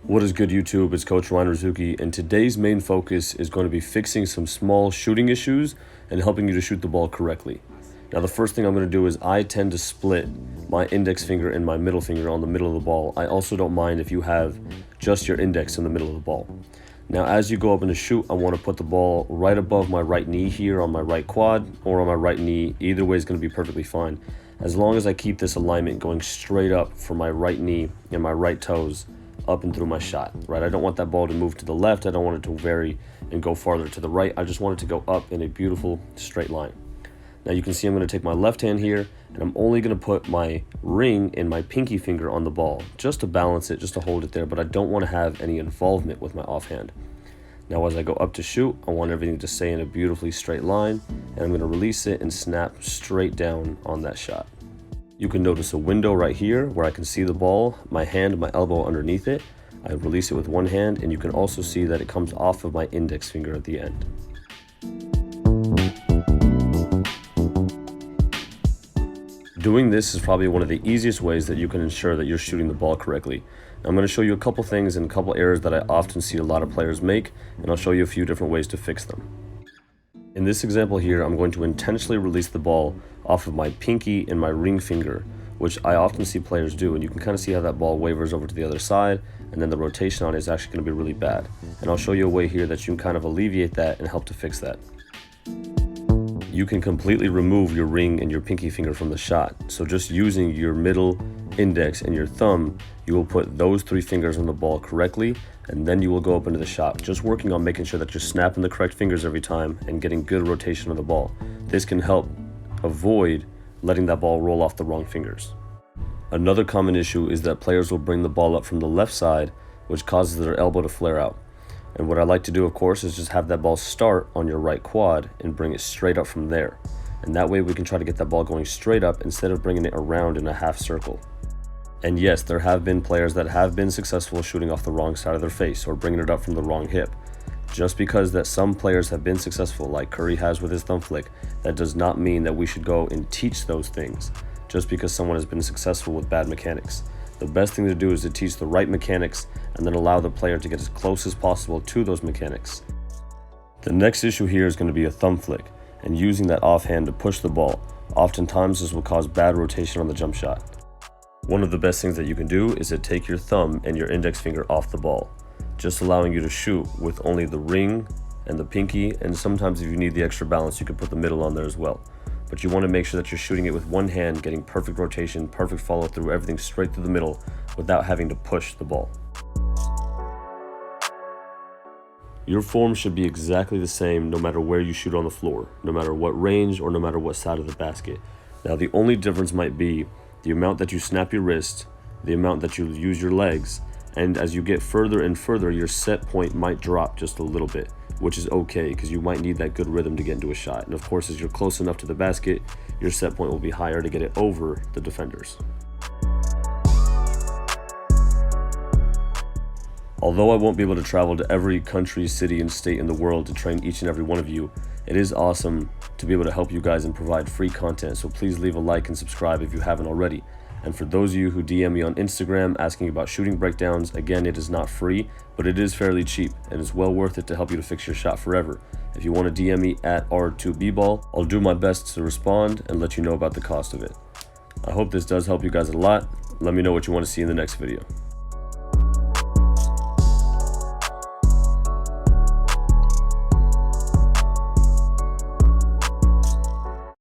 What is good, YouTube? It's Coach Ryan Rizuki, and today's main focus is going to be fixing some small shooting issues and helping you to shoot the ball correctly. Now, the first thing I'm going to do is I tend to split my index finger and my middle finger on the middle of the ball. I also don't mind if you have just your index in the middle of the ball. Now, as you go up into shoot, I want to put the ball right above my right knee here on my right quad or on my right knee. Either way is going to be perfectly fine, as long as I keep this alignment going straight up for my right knee and my right toes up and through my shot, right? I don't want that ball to move to the left. I don't want it to vary and go farther to the right. I just want it to go up in a beautiful straight line. Now you can see I'm going to take my left hand here, and I'm only going to put my ring and my pinky finger on the ball just to balance it, just to hold it there, but I don't want to have any involvement with my offhand. Now as I go up to shoot, I want everything to stay in a beautifully straight line, and I'm going to release it and snap straight down on that shot. You can notice a window right here where I can see the ball, my hand, my elbow underneath it. I release it with one hand, and you can also see that it comes off of my index finger at the end. Doing this is probably one of the easiest ways that you can ensure that you're shooting the ball correctly. I'm going to show you a couple things and a couple errors that I often see a lot of players make, and I'll show you a few different ways to fix them. In this example here, I'm going to intentionally release the ball off of my pinky and my ring finger, which I often see players do, and you can kind of see how that ball wavers over to the other side, and then the rotation on it is actually going to be really bad. And I'll show you a way here that you can kind of alleviate that and help to fix that. You can completely remove your ring and your pinky finger from the shot. So just using your middle, index, and your thumb, you will put those three fingers on the ball correctly, and then you will go up into the shot, just working on making sure that you're snapping the correct fingers every time and getting good rotation on the ball. This can help avoid letting that ball roll off the wrong fingers. Another common issue is that players will bring the ball up from the left side, which causes their elbow to flare out. And what I like to do, of course, is just have that ball start on your right quad and bring it straight up from there. And that way we can try to get that ball going straight up instead of bringing it around in a half circle. And yes, there have been players that have been successful shooting off the wrong side of their face or bringing it up from the wrong hip. Just because that some players have been successful, like Curry has with his thumb flick, that does not mean that we should go and teach those things just because someone has been successful with bad mechanics. The best thing to do is to teach the right mechanics and then allow the player to get as close as possible to those mechanics. The next issue here is going to be a thumb flick and using that offhand to push the ball. Oftentimes this will cause bad rotation on the jump shot. One of the best things that you can do is to take your thumb and your index finger off the ball, just allowing you to shoot with only the ring and the pinky, and sometimes if you need the extra balance you can put the middle on there as well. But you want to make sure that you're shooting it with one hand, getting perfect rotation, perfect follow through, everything straight through the middle without having to push the ball. Your form should be exactly the same no matter where you shoot on the floor, no matter what range or no matter what side of the basket. Now the only difference might be the amount that you snap your wrist, the amount that you use your legs, and as you get further and further, your set point might drop just a little bit, which is okay because you might need that good rhythm to get into a shot. And of course, as you're close enough to the basket, your set point will be higher to get it over the defenders. Although I won't be able to travel to every country, city, and state in the world to train each and every one of you, it is awesome to be able to help you guys and provide free content. So please leave a like and subscribe if you haven't already. And for those of you who DM me on Instagram asking about shooting breakdowns, again, it is not free, but it is fairly cheap and it's well worth it to help you to fix your shot forever. If you want to DM me at R2Bball, I'll do my best to respond and let you know about the cost of it. I hope this does help you guys a lot. Let me know what you want to see in the next video.